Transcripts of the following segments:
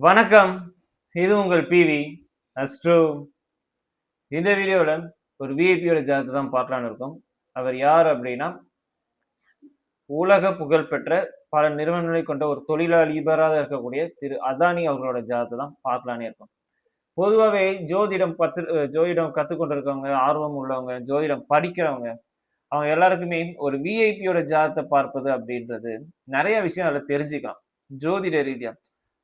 வணக்கம். இது உங்கள் பிவி அஸ்ட்ரோ. இந்த வீடியோல ஒரு விஐபியோட ஜாதகத்தை தான் பார்க்கலான்னு இருக்கோம். அவர் யார் அப்படின்னா, உலக புகழ்பெற்ற பல நிறுவனங்களை கொண்ட ஒரு தொழிலதிபராக இருக்கக்கூடிய திரு அதானி அவர்களோட ஜாதகத்தை தான் பார்க்கலான்னு இருக்கோம். பொதுவாகவே ஜோதிடம் கற்றுக்கொண்டிருக்கவங்க, ஆர்வம் உள்ளவங்க, ஜோதிடம் படிக்கிறவங்க, அவங்க எல்லாருக்குமே ஒரு விஐபியோட ஜாதகத்தை பார்ப்பது அப்படின்றது நிறைய விஷயம் அதில் தெரிஞ்சுக்கலாம். ஜோதிட ரீதியா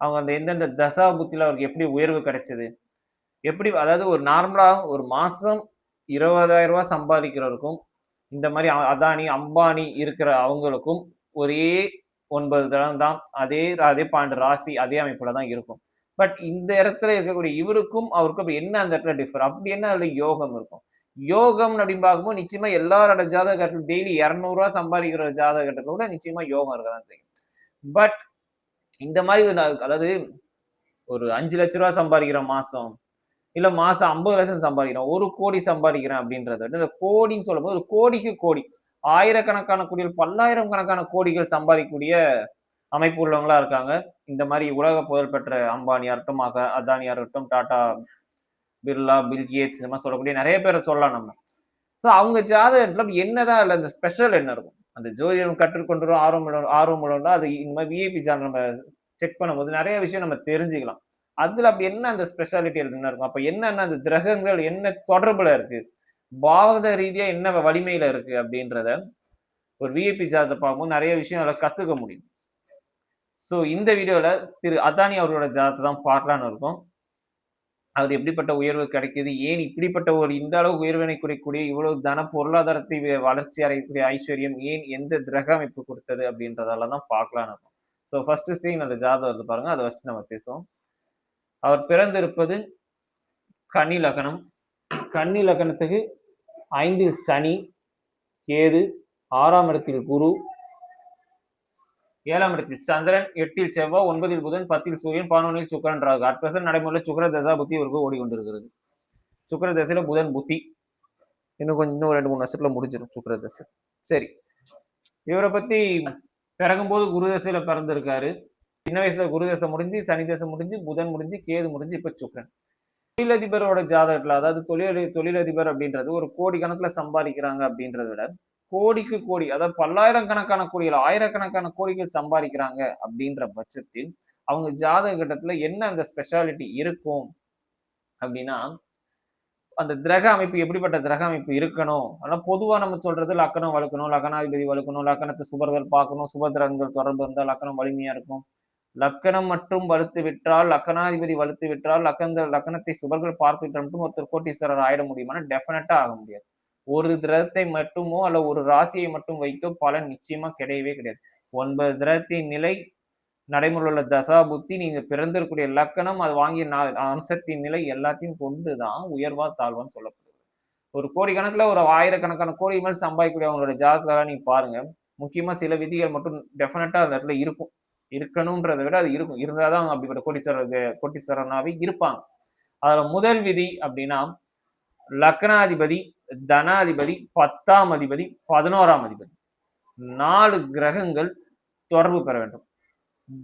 அவங்க அந்த எந்தெந்த தசா புத்தியில அவருக்கு எப்படி உயர்வு கிடைச்சது, எப்படி அதாவது ஒரு நார்மலா ஒரு மாசம் 20,000 ரூபாய் சம்பாதிக்கிறவருக்கும், இந்த மாதிரி அதானி, அம்பானி இருக்கிற அவங்களுக்கும் ஒரே 9 தளம் தான். அதே அதே 12 ராசி அதே அமைப்புல தான் இருக்கும். பட் இந்த இடத்துல இருக்கக்கூடிய இவருக்கும் அவருக்கும் என்ன அந்த இடத்துல டிஃபர்? அப்படி என்ன அதுல யோகம் இருக்கும்? யோகம் அப்படின்னு பார்க்கும்போது நிச்சயமா எல்லாரோட ஜாதகத்துல டெய்லி 200 ரூபாய் சம்பாதிக்கிற ஜாதகத்துல கூட நிச்சயமா யோகம் இருக்கதான் செய்யும். பட் இந்த மாதிரி அதாவது ஒரு 5 லட்ச ரூபாய் சம்பாதிக்கிற மாசம், இல்ல மாசம் 50 லட்சம் சம்பாதிக்கிறேன், 1 கோடி சம்பாதிக்கிறேன் அப்படின்றத விட இந்த கோடின்னு சொல்லும்போது ஒரு கோடிக்கு கோடி, ஆயிரக்கணக்கான கோடிகள், பல்லாயிரம் கணக்கான கோடிகள் சம்பாதிக்கக்கூடிய அமைப்பு உள்ளவங்களா இருக்காங்க. இந்த மாதிரி உலக புகழ்பெற்ற அம்பானியா இருக்கட்டும், அதானியா இருக்கட்டும், டாடா, பிர்லா, பில்கேட்ஸ் இந்த மாதிரி சொல்லக்கூடிய நிறைய பேரை சொல்லலாம் நம்ம. ஸோ அவங்க ஜாதகத்துல என்னதான் இல்லை, அந்த ஸ்பெஷல் என்ன இருக்கும்? அந்த ஜோதிடம் கற்றுக்கொண்டு ஆர்வம் உள்ளவங்க அது இந்த மாதிரி விஐபி ஜாதகம் நம்ம செக் பண்ணும்போது நிறைய விஷயம் நம்ம தெரிஞ்சுக்கலாம். அதுல அப்படி என்ன அந்த ஸ்பெஷாலிட்டி என்ன இருக்கும்? அப்ப என்னன்னா அந்த கிரகங்கள் என்ன தொடர்புல இருக்கு, பாவக ரீதியா என்ன வலிமையில இருக்கு அப்படின்றத ஒரு விஐபி ஜாதகத்தை பார்க்கும்போது நிறைய விஷயம் அதில் கத்துக்க முடியும். ஸோ இந்த வீடியோல திரு அதானி அவரோட ஜாதகத்தை தான் பார்க்கலான்னு இருக்கும். அவர் எப்படிப்பட்ட உயர்வு கிடைக்குது, ஏன் இப்படிப்பட்ட ஒரு இந்த அளவு உயர்வினை குறைக்கூடிய இவ்வளவு தன பொருளாதாரத்தை வளர்ச்சி அடையக்கூடிய ஐஸ்வர்யம் ஏன் எந்த கிரக அமைப்பு கொடுத்தது அப்படின்றதெல்லாம் தான் பார்க்கலான்னு இருக்கும். ஸோ ஃபர்ஸ்ட் ஸ்க்ரீன் அந்த ஜாதகத்தை பாருங்க, அதை வச்சு நம்ம பேசுவோம். அவர் பிறந்திருப்பது கன்னி லக்னம். கன்னி லக்னத்துக்கு 5 சனி, கேது, 6ஆம் இடத்தில் குரு, 7ஆம் இடத்தில் சந்திரன், 8இல் செவ்வாய், 9இல் புதன், 10இல் சூரியன், 11இல் சுக்கரன் ராகு. அட் பிரசன்ட் நடைமுறையில் சுக்கர தசா புத்தி இவருக்கு ஓடிக்கொண்டிருக்கிறது. சுக்கர தசையில புதன் புத்தி இன்னும் 2-3 வருஷத்துல முடிஞ்சிடும் சுக்கர தசை. சரி, இவரை பத்தி பிறகும்போது குரு தசையில பிறந்திருக்காரு. சின்ன வயசுல குரு தசை முடிஞ்சு, சனி தசை முடிஞ்சு, புதன் முடிஞ்சு, கேது முடிஞ்சு, இப்ப சுக்கரன். தொழிலதிபரோட ஜாதகத்துல, அதாவது தொழிலதிபர் அப்படின்றது ஒரு கோடி கணக்குல சம்பாதிக்கிறாங்க அப்படின்றத விட கோடிக்கு கோடி, அதாவது பல்லாயிரக்கணக்கான கோடிகள், ஆயிரக்கணக்கான கோடிகள் சம்பாதிக்கிறாங்க அப்படின்ற பட்சத்தில் அவங்க ஜாதக கட்டத்துல என்ன அந்த ஸ்பெஷாலிட்டி இருக்கும் அப்படின்னா, அந்த கிரக அமைப்பு எப்படிப்பட்ட கிரக அமைப்பு இருக்கணும். ஆனா பொதுவா நம்ம சொல்றது லக்கணம் வலுக்கணும், லக்னாதிபதி வலுக்கணும், லக்கணத்தை சுபர்கள் பார்க்கணும், சுபகிரகங்கள் தொடர்பு இருந்தால் லக்கணம் வலிமையா இருக்கும். லக்கணம் மட்டும் வலுத்து விட்டால், லக்கணாதிபதி வலுத்து விட்டால், லக்கணத்தை சுபர்கள் பார்த்து விட்டால் மட்டும் ஒருத்தர் கோட்டீஸ்வரர் ஆயிட முடியுமானா டெஃபினட்டா ஆக முடியாது. ஒரு கிரகத்தை மட்டுமோ அல்ல ஒரு ராசியை மட்டும் வைத்தோ பலன் நிச்சயமா கிடையவே கிடையாது. 9 கிரகத்தின் நிலை, நடைமுறையில் உள்ள தசா புத்தி, நீங்க பிறந்திருக்கக்கூடிய லக்கணம், அது வாங்கிய அம்சத்தின் நிலை எல்லாத்தையும் கொண்டுதான் உயர்வா தாழ்வான்னு சொல்லப்படுது. ஒரு கோடி கணக்குல ஒரு ஆயிரக்கணக்கான கோடி மேல் சம்பாதிக்கக்கூடிய அவங்களோட ஜாதகத்தை நீங்க பாருங்க. முக்கியமா சில விதிகள் மட்டும் டெஃபினட்டா அந்த இடத்துல இருக்கும். இருக்கணும்ன்றதை விட அது இருக்கும். இருந்தாதான் அவங்க அப்படிப்பட்ட கோட்டீஸ்வரனாவே இருப்பாங்க. அதுல முதல் விதி அப்படின்னா, லக்னாதிபதி, தனாதிபதி, 10ஆம் அதிபதி, 11ஆம் அதிபதி 4 கிரகங்கள் தொடர்பு பெற வேண்டும்.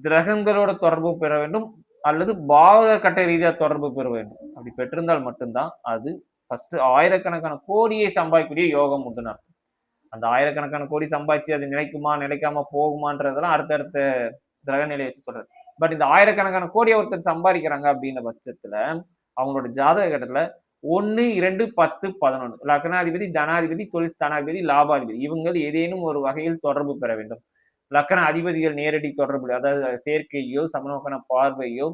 கிரகங்களோட தொடர்பு பெற வேண்டும் அல்லது பாவக கட்ட ரீதியா தொடர்பு பெற வேண்டும். அப்படி பெற்றிருந்தால் மட்டும்தான் அது ஃபர்ஸ்ட் ஆயிரக்கணக்கான கோடியை சம்பாதிக்கக்கூடிய யோகம் உண்டுன்னு அர்த்தம். அந்த ஆயிரக்கணக்கான கோடி சம்பாதிச்சு அது நிலைக்குமா நிலைக்காம போகுமான்றதெல்லாம் அடுத்தடுத்த கிரக நிலையை வச்சு சொல்றது. பட் இந்த ஆயிரக்கணக்கான கோடியை ஒருத்தர் சம்பாதிக்கிறாங்க அப்படின்ற பட்சத்துல அவங்களோட ஜாதக கட்டத்துல 1, 2, 10, 11 லக்னாதிபதி, தனாதிபதி, தொழில் ஸ்தானாதிபதி, லாபாதிபதி இவங்கள் ஏதேனும் ஒரு வகையில் தொடர்பு பெற வேண்டும். லக்கண அதிபதிகள் நேரடி தொடர்பு, அதாவது சேர்க்கையோ, சமநோக்கன பார்வையோ,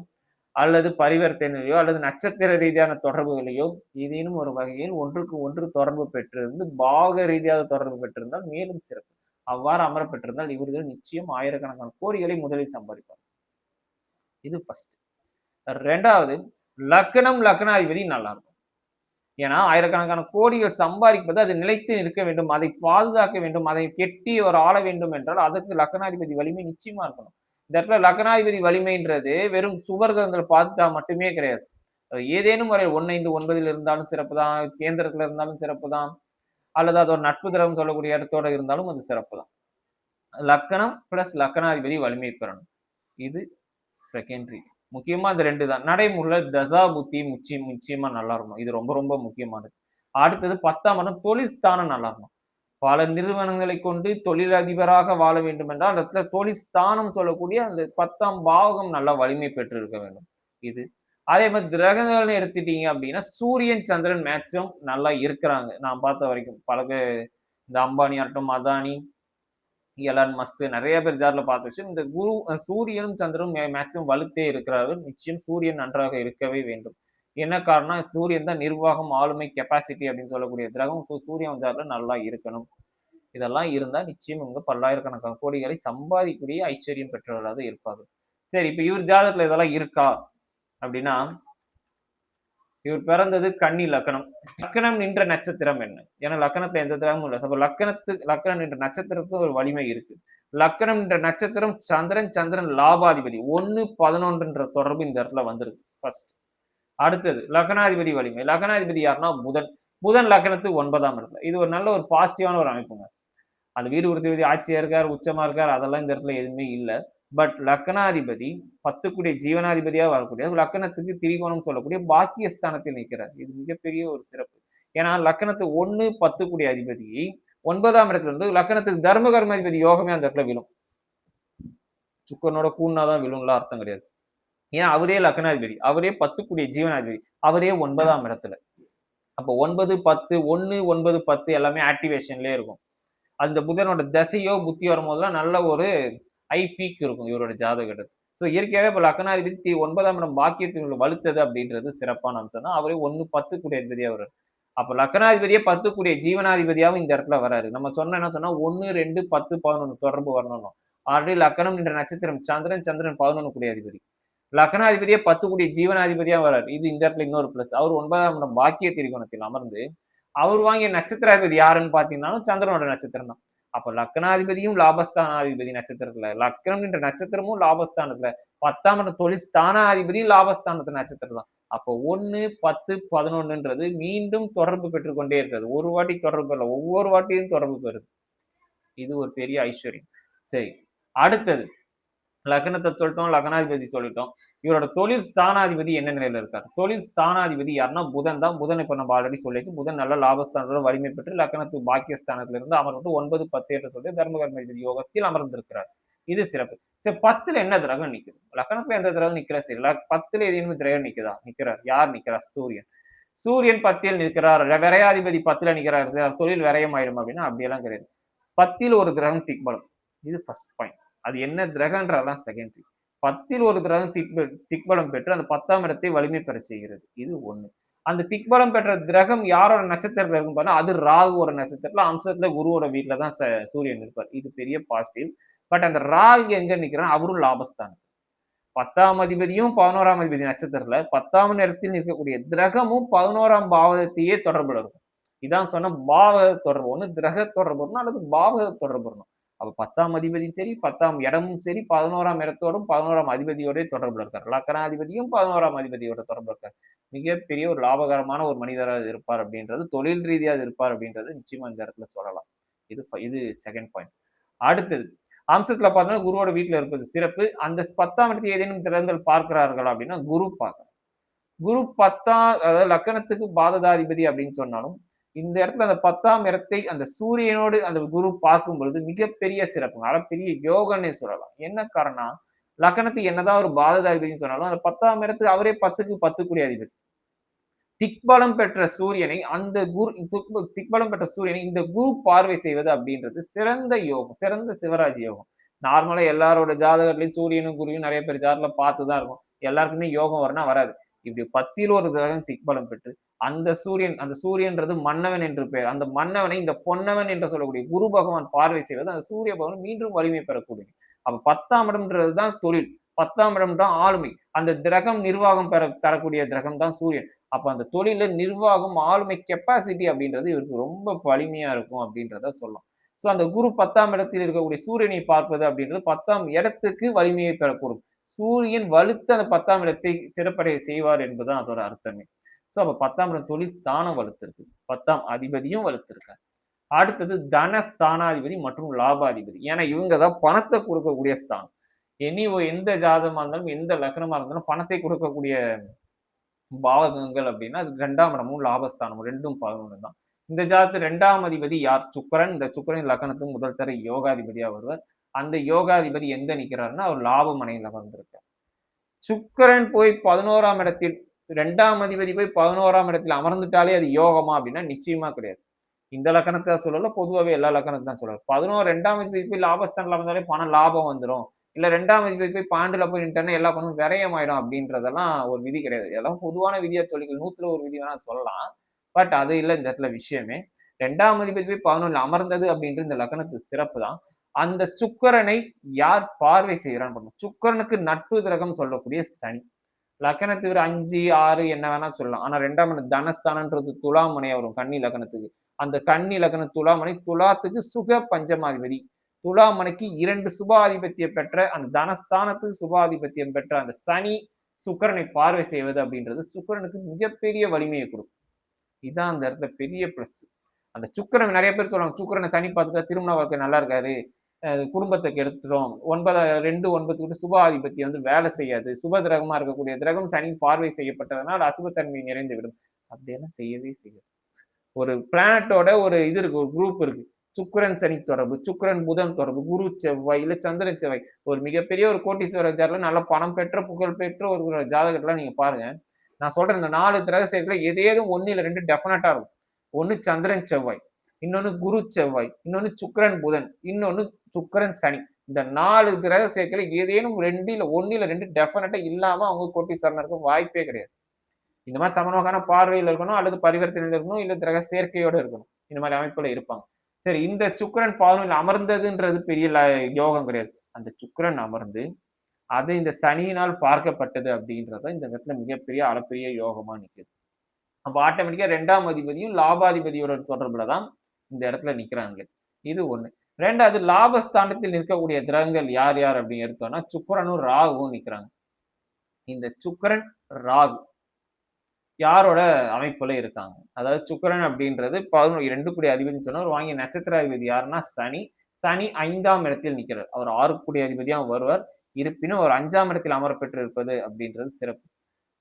அல்லது பரிவர்த்தனையோ, அல்லது நட்சத்திர ரீதியான தொடர்புகளையோ ஏதேனும் ஒரு வகையில் ஒன்றுக்கு ஒன்று தொடர்பு பெற்றிருந்து பாக ரீதியாக தொடர்பு பெற்றிருந்தால் மேலும் சிறப்பு. அவ்வாறு அமர பெற்றிருந்தால் இவர்கள் நிச்சயம் ஆயிரக்கணக்கான கோடிகளை முதலில் சம்பாதிப்பார். இது ஃபர்ஸ்ட். 2வது, லக்னம் லக்னாதிபதி நல்லா இருக்கும். ஏன்னா ஆயிரக்கணக்கான கோடிகள் சம்பாதிப்பது அது நிலைத்து இருக்க வேண்டும், அதை பாதுகாக்க வேண்டும், அதை கெட்டி ஒரு ஆள வேண்டும் என்றால் அதற்கு லக்னாதிபதி வலிமை நிச்சயமா இருக்கணும். இந்த இடத்துல லக்னாதிபதி வலிமைன்றது வெறும் சுவர்களை பார்த்துட்டா மட்டுமே கிடையாது. ஏதேனும் ஒரு 1-5-9 இருந்தாலும் சிறப்பு தான், கேந்திரத்துல இருந்தாலும் சிறப்பு தான், அல்லது அது ஒரு நட்பு கிரகம் சொல்லக்கூடிய இடத்தோட இருந்தாலும் அது சிறப்பு தான். லக்கணம் பிளஸ் லக்னாதிபதி வலிமை பெறணும். இது செகண்டரி. முக்கியமா அந்த 2 தான். நடைமுறையில தசா புத்தி நிச்சயமா நல்லா இருக்கணும். இது ரொம்ப ரொம்ப முக்கியமானது. அடுத்தது 10ஆம் இடம் தொழில் ஸ்தானம் நல்லா இருக்கணும். பல நிறுவனங்களை கொண்டு தொழிலதிபராக வாழ வேண்டும் என்றால், அந்த இடத்துல தொழில் ஸ்தானம் சொல்லக்கூடிய அந்த 10ஆம் பாவகம் நல்லா வலிமை பெற்றிருக்க வேண்டும். இது. அதே மாரி கிரகங்கள்னு எடுத்துட்டீங்க அப்டின்னா, சூரியன், சந்திரன் மேக்ஸிமம் நல்லா இருக்கிறாங்க. நான் பார்த்த வரைக்கும். இந்த அம்பானி ஆகட்டும், அதானி, எலான் மஸ்க் நெறைய பேர் ஜாதகத்துல பார்த்து வச்சு, இந்த சூரியனும் சந்திரனும் மேக்ஸிமம் வலுத்தே இருக்கிறார்கள். நிச்சயம் சூரியன் நன்றாக இருக்கவே வேண்டும். என்ன காரணம்னா, சூரியன் தான் நிர்வாகம், ஆளுமை, கெப்பாசிட்டி அப்படின்னு சொல்லக்கூடிய கிரகம். சூரியன் ஜாதகத்துல நல்லா இருக்கணும். இதெல்லாம் இருந்தா நிச்சயம் இவங்க பல்லாயிரக்கணக்கான கோடிகளை சம்பாதிக்கக்கூடிய ஐஸ்வர்யம் பெற்றவர்களாக இருப்பார்கள். சரி, இப்ப இவர் ஜாதகத்துல இதெல்லாம் இருக்கா? அப்படின்னா, இவர் பிறந்தது கன்னி லக்னம். லக்னம் நின்ற நட்சத்திரம் என்ன? ஏன்னா லக்னத்துல எந்த கிரகமும் இல்ல. அப்ப லக்னம் நின்ற நட்சத்திரத்துக்கு ஒரு வலிமை இருக்கு. லக்னம் என்ற நட்சத்திரம் சந்திரன் லாபாதிபதி 1-11 தொடர்பு இந்த இடத்துல வந்திருக்கு ஃபர்ஸ்ட். அடுத்தது லக்னாதிபதி வலிமை. லக்னாதிபதி யாருன்னா புதன். புதன் லக்னத்துக்கு 9ஆம் இடத்துல. இது ஒரு நல்ல ஒரு பாசிட்டிவான ஒரு அமைப்புங்க. அந்த வீடு விருத்தி ஆட்சியா இருக்கார், உச்சமா இருக்கார், அதெல்லாம் இந்த இடத்துல எதுவுமே இல்ல. பட் லக்னாதிபதி 10 ஜீவனாதிபதியா வரக்கூடிய லக்னத்துக்கு திரிகோணம் சொல்லக்கூடிய பாக்கியஸ்தானத்தில் நிற்கிறார். இது மிகப்பெரிய ஒரு சிறப்பு. ஏன்னா லக்னத்து 1-10 அதிபதி 9ஆம் இடத்துல இருந்து லக்னத்துக்கு தர்ம கர்மாதிபதி யோகமே அந்த இடத்துல விழும். சுக்கரனோட கூண்ணாதான் விழும்லாம் அர்த்தம் கிடையாது. ஏன் அவரே லக்னாதிபதி, அவரே 10 ஜீவனாதிபதி, அவரே 9ஆம் இடத்துல. அப்போ 9, 10, 1, 9, 10 எல்லாமே ஆக்டிவேஷன்லயே இருக்கும். அந்த புதனோட தசையோ புத்தி வரும்போதெல்லாம் நல்ல ஒரு பீக் இருக்கும் இவரோட ஜாதகத்துக்கு. ஸோ இயற்கையாகவே இப்போ லக்னாதிபதி 9ஆம் இடம் பாக்கியத்தினுள்ள வலுத்தது அப்படின்றது சிறப்பான அம்சம் தான். அவரே 1-10 அதிபதியா வர்றாரு. அப்ப லக்னாதிபதியே 10 ஜீவனாதிபதியாவும் இந்த இடத்துல வராரு. நம்ம என்ன சொன்னா 1, 2, 10, 11 தொடர்பு வரணும். ஆல்ரெடி லக்னம் என்ற நட்சத்திரம் சந்திரன் 11 அதிபதி. லக்னாதிபதியே 10 ஜீவனாதிபதியா வராரு. இது இந்த இடத்துல இன்னொரு பிளஸ். அவர் 9ஆம் இடம் பாக்கிய திரிகோணத்தில் அமர்ந்து அவர் வாங்கிய நட்சத்திராதிபதி யாருன்னு பாத்தீங்கன்னாலும் சந்திரனோட நட்சத்திரம் தான். அப்ப லக்னாதிபதியும் லாபஸ்தானாதிபதி நட்சத்திரத்துல, லக்னம் என்ற நட்சத்திரமும் லாபஸ்தானத்துல, 10ஆம் இடம் தொழில் ஸ்தானாதிபதியும் லாபஸ்தானத்து நட்சத்திரம் தான். அப்போ 1, 10, 11ன்றது மீண்டும் தொடர்பு பெற்றுக்கொண்டே இருக்கிறது. ஒரு வாட்டி தொடர்பு பெறல, ஒவ்வொரு வாட்டியும் தொடர்பு பெறுது. இது ஒரு பெரிய ஐஸ்வர்யம். சரி, அடுத்தது லக்னத்தை சொல்லிட்டோம், லக்னாதிபதி சொல்லிட்டோம். இவரோட தொழில் ஸ்தானாதிபதி என்ன நிலையில இருக்காரு? தொழில் ஸ்தானாதிபதி யாருன்னா புதன் தான். புதன் இப்ப நம்ம ஆல்ரெடி சொல்லியாச்சு. புதன் நல்ல லாபஸ்தானத்தோட வலிமை பெற்று லக்னத்துக்கு பாக்கியஸ்தானத்துல இருந்து அமர்ந்து 9, 10 என்று சொல்லி தர்மகர்மாதிபதி யோகத்தில் அமர்ந்திருக்கிறார். இது சிறப்பு. சரி, 10ல என்ன கிரகம் நிக்குது? லக்னத்துல எந்த கிரகம் நிக்கல சரி. 10ல ஏதேனும் கிரகம் நிக்குதா? நிக்கிறார். யார் நிக்கிறார்? சூரியன். சூரியன் 10ல் நிற்கிறார். விரையாதிபதி 10ல நிக்கிறார். தொழில் விரயம் ஆயிடும் அப்படின்னா அப்படியெல்லாம் கிடையாது. 10ல் ஒரு கிரகம் திக்பலம். இது ஃபர்ஸ்ட் பாயிண்ட். அது என்ன கிரகன்றதான் செகண்டரி. 10ல் ஒரு கிரகம் திக்பலம் பெற்று அந்த 10ஆம் இடத்தை வலிமை பெற செய்கிறது. இது ஒண்ணு. அந்த திக்பலம் பெற்ற கிரகம் யாரோட நட்சத்திரத்துல இருக்கும் பாருங்க, அது ராகுவோட நட்சத்திரத்துல அம்சத்துல குருவோட வீட்டுல தான் சூரியன் இருப்பார். இது பெரிய பாசிட்டிவ். பட் அந்த ராகு எங்க நிக்கிறான்? அவரும் லாபஸ்தானம். 10ஆம் அதிபதியும் 11ஆம் அதிபதி நட்சத்திரத்துல 10ஆம் இடத்தில் இருக்கக்கூடிய கிரகமும் 11ஆம் பாவத்தையே தொடர்புல இருக்கும். இதான் சொன்ன பாவக தொடர்பு. ஒண்ணு கிரக தொடர்பு வரணும் அல்லது பாவக தொடர்பு வரணும். அப்ப 10ஆம் அதிபதியும் சரி, 10ஆம் இடமும் சரி, 11ஆம் இடத்தோடும் 11ஆம் அதிபதியோட தொடர்புல இருக்கார். லக்னாதிபதியும் 11ஆம் அதிபதியோட தொடர்புல இருக்கார். மிகப்பெரிய ஒரு லாபகரமான ஒரு மனிதராக இருப்பார் அப்படின்றது, தொழில் ரீதியாக இருப்பார் அப்படின்றது நிச்சயமா இந்த இடத்துல சொல்லலாம். இது செகண்ட் பாயிண்ட். அடுத்தது அம்சத்துல பார்த்தோம்னா குருவோட வீட்டுல இருப்பது சிறப்பு. அந்த 10ஆம் இடத்தை ஏதேனும் கிரகங்கள் பார்க்கிறார்கள் அப்படின்னா குரு பார்க்கணும். குரு 10ஆம் அதாவது லக்னத்துக்கு பாதகாதிபதி அப்படின்னு சொன்னாலும் இந்த இடத்துல அந்த 10ஆம் இடத்தை அந்த சூரியனோடு அந்த குரு பார்க்கும் பொழுது மிகப்பெரிய சிறப்புங்க. அதாவது பெரிய யோகன்னே சொல்லலாம். என்ன காரணம்? லக்னத்துக்கு என்னதான் ஒரு பாதகாதிபதினு சொன்னாலும் அந்த 10ஆம் இடத்துக்கு அவரே 10 அதிபதி. திக்பலம் பெற்ற சூரியனை அந்த திக்பலம் பெற்ற சூரியனை இந்த குரு பார்வை செய்வது அப்படின்றது சிறந்த யோகம், சிறந்த சிவராஜ் யோகம். நார்மலா எல்லாரோட ஜாதகத்திலையும் சூரியனும் குருவும் நிறைய பேர் ஜாதகத்துல பார்த்துதான் இருக்கும். எல்லாருக்குமே யோகம் வரனா வராது. இப்படி 10ல் ஒரு கிரகம் திக்பலம் பெற்று அந்த சூரியன்றது மன்னவன் என்று பெயர். அந்த மன்னவனை இந்த பொன்னவன் என்று சொல்லக்கூடிய குரு பகவான் பார்வை செய்வது அந்த சூரிய பகவான் மீண்டும் வலிமை பெறக்கூடிய. அப்ப 10ஆம் இடம்ன்றதுதான் தொழில். 10ஆம் இடம் தான் ஆளுமை. அந்த கிரகம் நிர்வாகம் தரக்கூடிய கிரகம் தான் சூரியன். அப்ப அந்த தொழில நிர்வாகம், ஆளுமை கெப்பாசிட்டி அப்படின்றது இவருக்கு ரொம்ப வலிமையா இருக்கும் அப்படின்றத சொல்லலாம். சோ அந்த குரு 10ஆம் இடத்தில் இருக்கக்கூடிய சூரியனை பார்ப்பது அப்படின்றது 10ஆம் இடத்துக்கு வலிமையை பெறக்கூடும். சூரியன் வலுத்த அந்த 10ஆம் இடத்தை சிறப்படைய செய்வார் என்பதுதான் அதோட அர்த்தமே. சோ அப்ப 10ஆம் இடம் தொழில் ஸ்தானம் வலுத்திருக்கு. 10ஆம் அதிபதியும் வலுத்திருக்கார். அடுத்தது தனஸ்தானாதிபதி மற்றும் லாபாதிபதி. ஏன்னா இவங்க தான் பணத்தை கொடுக்கக்கூடிய ஸ்தானம். எந்த ஜாதகமா இருந்தாலும், எந்த லக்னமா இருந்தாலும் பணத்தை கொடுக்கக்கூடிய பாவகங்கள் அப்படின்னா, அது 2ஆம் இடமும், லாபஸ்தானமும் 2ம் 11 தான். இந்த ஜாதகத்துல 2ஆம் அதிபதி யார்? சுக்கிரன். இந்த சுக்கிரன் லக்னத்துக்கு முதல் தர யோகாதிபதியா வருவார். அந்த யோகாதிபதி எங்க நிக்கிறாருன்னா, அவர் லாப மனையில அமர்ந்திருக்கார். சுக்கிரன் போய் 11ஆம் இடத்தில் 2ஆம் அதிபதி போய் 11ஆம் இடத்தில் அமர்ந்துட்டாலே அது யோகமா அப்படின்னா நிச்சயமா கிடையாது. இந்த லக்கணத்தை சொல்லல, பொதுவாவே எல்லா லக்கணத்தையும் தான் சொல்றாரு. 2ஆம் அதிபதி போய் லாபஸ்தானத்துல அமர்ந்தாலே பணம் லாபம் வந்துரும். இல்ல 2ஆம் அதிபதி போய் 12ல போய் நின்னுட்டாருன்னா எல்லா பணமும் விரயமாயிடும் அப்படின்றதெல்லாம் ஒரு விதி கிடையாது. இதெல்லாம் பொதுவான விதியா சொல்லிக்கலாம். 100ல ஒரு விதி வேணா சொல்லலாம். பட் அது இல்ல இந்த இடத்துல விஷயமே. 2ஆம் அதிபதி போய் 11ல அமர்ந்தது அப்படின்றது இந்த லக்கணத்து சிறப்பு தான். அந்த சுக்கிரனை யார் பார்வை செய்கிறான்னு பாக்கணும். சுக்கிரனுக்கு நட்பு கிரகம் சொல்லக்கூடிய சனி. லக்கணத்துக்கு 5, 6 என்ன வேணா சொல்லலாம். ஆனா 2ஆம் இடம் தனஸ்தானம்ன்றது துலாம் மனையா வரும் கன்னி லக்கணத்துக்கு. அந்த கன்னி லக்னம் துலாமனை, துலாத்துக்கு சுக பஞ்சமாதிபதி. துலாமனைக்கு 2 சுபாதிபத்தியம் பெற்ற அந்த தனஸ்தானத்துக்கு சுபாதிபத்தியம் பெற்ற அந்த சனி சுக்கிரனை பார்வை செய்வது அப்படின்றது சுக்கிரனுக்கு மிகப்பெரிய வலிமையை கொடுக்கும். இதான் அந்த இடத்துல பெரிய பிளஸ். அந்த சுக்கிரன் நிறைய பேர் சொல்லுவாங்க, சுக்கிரனை சனி பார்த்துட்டா திருமண வாழ்க்கை நல்லா இருக்காது, குடும்பத்தை கெடுத்துரும், 2, 9 சுப ஆதிபத்தியம் வந்து வேலை செய்யாது, சுப கிரகமா இருக்கக்கூடிய கிரகம் சனி பார்வை செய்யப்பட்டதனால் அசுபத்தன்மை நிறைந்து விடும். அப்படியெல்லாம் செய்யவே செய்யாது. ஒரு பிளானட்டோட ஒரு இது இருக்கு, ஒரு குரூப் இருக்கு. சுக்கிரன் சனி தொடர்பு, சுக்கிரன் புதன் தொடர்பு, குரு செவ்வாய், இல்ல சந்திரன் செவ்வாய். ஒரு மிகப்பெரிய ஒரு கோட்டீஸ்வரர் ஜாதகத்துல நல்ல பணம் பெற்ற, புகழ் பெற்ற ஒரு ஜாதகத்துல நீங்க பாருங்க. நான் சொல்றேன் இந்த 4 கிரக சேர்க்கையில ஏதேதும் 1 இல்ல 2 டெஃபினட்டா இருக்கும். ஒண்ணு சந்திரன் செவ்வாய், இன்னொன்னு குரு செவ்வாய், இன்னொன்னு சுக்கிரன் புதன், இன்னொன்னு சுக்கிரன் சனி. இந்த 4 கிரக சேர்க்கையில ஏதேனும் 2 இல்ல 1 இல்ல 2 டெஃபினட்டா இல்லாம அவங்க கோட்டீஸ்வரனா இருக்க வாய்ப்பே கிடையாது. இந்த மாதிரி சமநோக்கான பார்வையில் இருக்கணும், அல்லது பரிவர்த்தனையில் இருக்கணும், இல்ல கிரக சேர்க்கையோட இருக்கணும். இந்த மாதிரி அமைப்புல இருப்பாங்க. சரி, இந்த சுக்கிரன் 11ல் அமர்ந்ததுன்றது பெரிய யோகம் கிடையாது. அந்த சுக்கிரன் அமர்ந்து அது இந்த சனியினால் பார்க்கப்பட்டது அப்படின்றத இந்த இடத்துல மிகப்பெரிய அளப்பரிய யோகமா நிக்குது. அப்ப ஆட்டோமேட்டிக்கா 2ஆம் அதிபதியும் லாபாதிபதியோட தொடர்புல தான் இந்த இடத்துல நிக்கிறாங்க. இது ஒண்ணு. 2வது லாபஸ்தானத்தில் நிற்கக்கூடிய கிரகங்கள் யார் யார் அப்படின்னு எடுத்தோம்னா சுக்கிரனும் ராகுவும் நிக்கிறாங்க. இந்த சுக்கிரன், ராகு யாரோட அமைப்புல இருக்காங்க. அதாவது சுக்கிரன் அப்படின்றது 2 கூடிய அதிபதினு சொன்னா வாங்கிய நட்சத்திராதிபதி யாருன்னா சனி. சனி 5ஆம் இடத்தில் நிற்கிறார். அவர் 6 கூடிய அதிபதியாகவும் வருவார். இருப்பினும் அவர் 5ஆம் இடத்தில் அமரப்பெற்று இருப்பது அப்படின்றது சிறப்பு.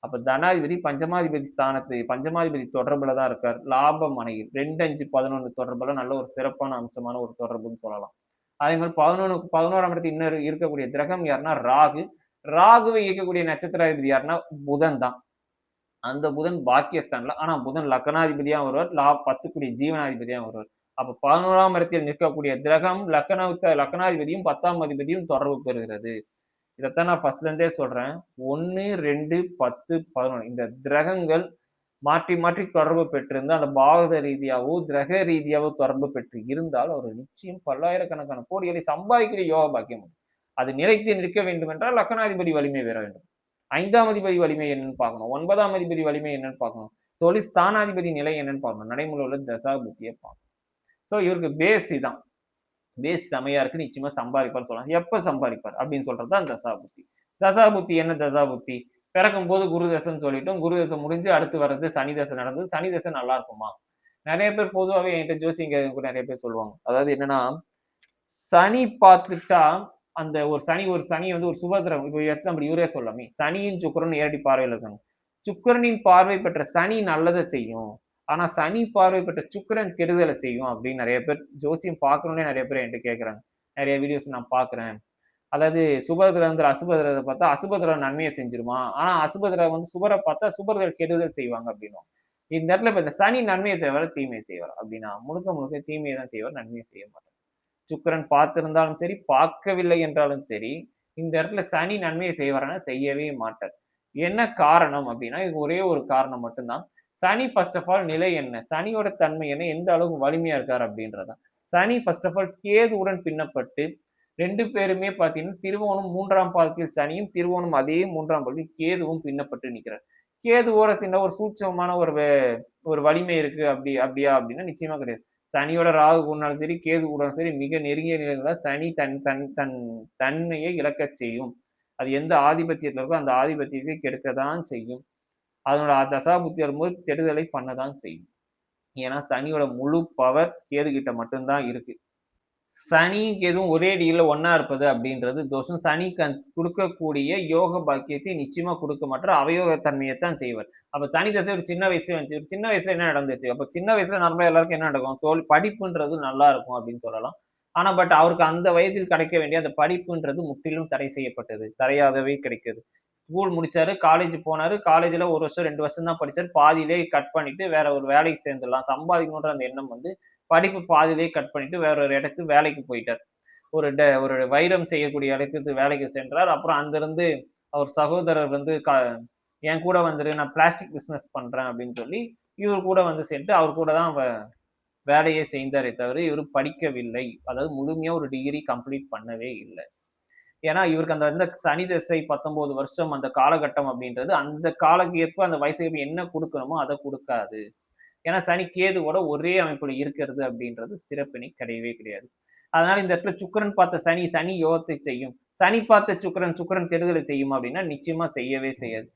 அப்ப தனாதிபதி பஞ்சமாதிபதி பஞ்சமாதிபதி தொடர்புல தான் இருக்கார். லாபம் மனையில் 2, 5, 11 தொடர்புல நல்ல ஒரு சிறப்பான அம்சமான ஒரு தொடர்புன்னு சொல்லலாம். அதே மாதிரி 11ஆம் இடத்தில் இன்னொரு இருக்கக்கூடிய கிரகம் யாருன்னா ராகு. ராகுவை இயக்கக்கூடிய நட்சத்திராதிபதி யாருன்னா புதன் தான். அந்த புதன் பாக்கியஸ்தான்ல, ஆனா புதன் லக்னாதிபதியா வருவார். 10 ஜீவனாதிபதியா வருவார். அப்ப 11ஆம் இடத்தில் நிற்கக்கூடிய கிரகம் லக்னாதிபதியும் 10ஆம் அதிபதியும் தொடர்பு பெறுகிறது. இதைத்தான் நான் ஃபர்ஸ்ட்ல இருந்தே சொல்றேன். 1, 2, 10, 11 இந்த கிரகங்கள் மாற்றி மாற்றி தொடர்பு பெற்றிருந்தால் அந்த பாவக ரீதியாவோ கிரக ரீதியாவோ தொடர்பு பெற்று இருந்தால் ஒரு நிச்சயம் பல்லாயிரக்கணக்கான கோடிகளை சம்பாதிக்கிற யோக பாக்கியம். அது நிலைத்து நிற்க வேண்டும் என்றால் லக்னாதிபதி வலிமை பெற வேண்டும். 5ஆம் அதிபதி வலிமை என்னன்னு பார்க்கணும். 9ஆம் அதிபதி வலிமை என்னன்னு பார்க்கணும். தொழில் ஸ்தானாதிபதி நிலை என்னன்னு பார்க்கணும். நடைமுறை உள்ள தசா புத்தியை பார்க்கணும். சோ இவருக்கு பேஸ் இதான். பேஸ் செமையா இருக்கு, நிச்சயமா சம்பாதிப்பார் சொல்லலாம். எப்ப சம்பாதிப்பார் அப்படின்னு சொல்றதுதான் தசா புத்தி. தசா புத்தி என்ன தசா புத்தி? பிறக்கும் போது குரு தசைன்னு சொல்லிட்டோம். குரு தசை முடிஞ்சு அடுத்து வர்றது சனி தசை நடந்தது. சனி தசை நல்லா இருக்குமா? நிறைய பேர் பொதுவாவே என்கிட்ட ஜோசியங்க கூட நிறைய பேர் சொல்லுவாங்க. அதாவது என்னன்னா, சனி பார்த்துட்டா அந்த ஒரு சனி வந்து ஒரு சுபகிரகம். இப்போ எக்ஸாம்பிள் இவரே சொல்லலாமே. சனியும் சுக்கிரனும் நேரடி பார்வையில இருக்காங்க. சுக்கிரனின் பார்வை பெற்ற சனி நல்லதை செய்யும். ஆனா சனி பார்வை பெற்ற சுக்கிரன் கெடுதலை செய்யும் அப்படின்னு நிறைய பேர் ஜோசியம் பார்க்கணும்னே நிறைய பேர் என்கிட்ட கேட்கறாங்க. நிறைய வீடியோஸ் நான் பார்க்கிறேன். அதாவது சுபகிரகங்கள் அசுபகிரகத்தை பார்த்தா அசுபகிரகம் நன்மையை செஞ்சிருமா? ஆனா அசுபகிரகம் வந்து சுபரை பார்த்தா சுபர்கள் கெடுதல் செய்வாங்க அப்படின்னும். இந்த இடத்துல இப்ப இந்த சனி நன்மையை செய்வார், தீமையை செய்வார் அப்படின்னா முழுக்க முழுக்க தீமையை தான் செய்வார், நன்மையை செய்ய மாட்டார். சுக்கிரன் பார்த்திருந்தாலும் சரி, பார்க்கவில்லை என்றாலும் சரி, இந்த இடத்துல சனி நன்மையை செய்வாரானா செய்யவே மாட்டார். என்ன காரணம் அப்படின்னா, இது ஒரே ஒரு காரணம் மட்டும்தான். சனி ஃபர்ஸ்ட் ஆஃப் ஆல் நிலை என்ன? சனியோட தன்மை என்ன? எந்த அளவுக்கு வலிமையா இருக்கார் அப்படின்றதுதான். சனி ஃபர்ஸ்ட் ஆஃப் ஆல் கேதுவுடன் பின்னப்பட்டு 2 பேருமே பார்த்தீங்கன்னா, திருவோணம் 3ஆம் பாதத்தில் சனியும், திருவோணம் அதே 3ஆம் பாதத்தில் கேதுவும் பின்னப்பட்டு நிற்கிறார். கேதுவோட சின்ன ஒரு சூட்சமமான ஒரு வலிமை இருக்கு அப்படியா அப்படின்னா நிச்சயமா கிடையாது. சனியோட ராகு கூடினாலும் சரி, கேது கூடினாலும் சரி, மிக நெருங்கிய நிலையில சனி தன் தன் தன் தன்மையை இழக்கச் செய்யும். அது எந்த ஆதிபத்தியத்துல இருக்கோ அந்த ஆதிபத்தியத்தை கெடுக்கத்தான் செய்யும். அதனோட தசாபுத்தி வரும்போது கெடுதலை பண்ணதான் செய்யும். ஏன்னா சனியோட முழு பவர் கேது கிட்ட மட்டும்தான் இருக்கு. சனி கேதுவும் ஒரே டிகிரில ஒண்ணா இருப்பது அப்படின்றது தோஷம். சனி குடுக்கக்கூடிய யோக பாக்கியத்தை நிச்சயமா குடுக்க மாட்டார். அவயோக தன்மையத்தான் செய்வார். அப்ப சனி தசை ஒரு சின்ன வயசுல வந்துச்சு. ஒரு சின்ன வயசுல என்ன நடந்துச்சு? அப்ப சின்ன வயசுல நார்மலா எல்லாருக்கும் என்ன நடக்கும்? படிப்புன்றது நல்லா இருக்கும் அப்படின்னு சொல்லலாம். ஆனா, அவருக்கு அந்த வயதில் கிடைக்க வேண்டிய அந்த படிப்புன்றது முற்றிலும் தடை செய்யப்பட்டது. தடையாகவே கிடைக்குது. ஸ்கூல் முடிச்சாரு, காலேஜ் போனாரு. காலேஜ்ல 1 வருஷம், 2 வருஷம் தான் படிச்சாரு. பாதியிலேயே கட் பண்ணிட்டு வேற ஒரு வேலைக்கு சேர்ந்துடலாம். சம்பாதிக்கணுன்ற அந்த எண்ணம் வந்து படிப்பு பாதியிலேயே கட் பண்ணிட்டு வேற ஒரு இடத்துக்கு வேலைக்கு போயிட்டார். ஒரு வைரம் செய்யக்கூடிய இடத்துக்கு வேலைக்கு சென்றார். அப்புறம் அங்கிருந்து அவர் சகோதரர் வந்து என் கூட வந்துரு நான் பிளாஸ்டிக் பிசினஸ் பண்றேன் அப்படின்னு சொல்லி இவர் கூட வந்து சேர்ந்து அவர் கூட தான் வேலையே செய்தாரே தவிர இவர் படிக்கவில்லை. அதாவது முழுமையா ஒரு டிகிரி கம்ப்ளீட் பண்ணவே இல்ல. ஏன்னா இவருக்கு அந்த அந்த சனி திசை 19 வருஷம் அந்த காலகட்டம் அப்படின்றது அந்த காலக்கேற்ப அந்த வயசுக்கு என்ன குடுக்கணுமோ அத குடுக்காது. ஏன்னா சனி கேதுவோட ஒரே அமைப்புல இருக்கிறது அப்படின்றது சிறப்பினை கிடையவே கிடையாது. அதனால இந்த இடத்துல சுக்கிரன் பார்த்த சனி, சனி யோகத்தை செய்யும். சனி பார்த்த சுக்கிரன், சுக்கிரன் கெடுதலை செய்யுமா அப்படின்னா நிச்சயமா செய்யவே செய்யாது.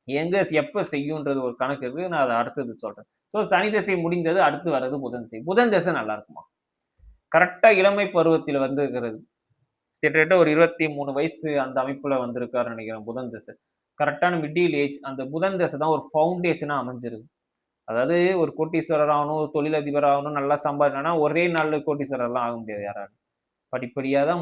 எங்க எப்ப செய்யும்ன்றது ஒரு கணக்கு இருக்கு. நான் அத அடுத்தது சொல்றேன். சோ சனி திசை முடிந்தது. அடுத்து வர்றது புதன் திசை. புதன் திசை நல்லா இருக்குமா? கரெக்ட்டா இளமை பருவத்தில வந்துருக்கிறது. கிட்டத்தட்ட ஒரு 23 வயசு அந்த அமைப்புல வந்திருக்காருன்னு நினைக்கிறேன் புதன் திசை. கரெக்ட்டான மிடில் ஏஜ். அந்த புதன் திசை தான் ஒரு ஃபவுண்டேஷனா அமைஞ்சிருக்கு. அதாவது ஒரு கோட்டீஸ்வரர் ஆகணும், ஒரு தொழிலதிபர் ஆகணும், நல்லா சம்பாதிக்கணும்னா ஒரே நாள்ல கோட்டீஸ்வரர்லாம் ஆக முடியாது யாராலும். படிப்படியா தான்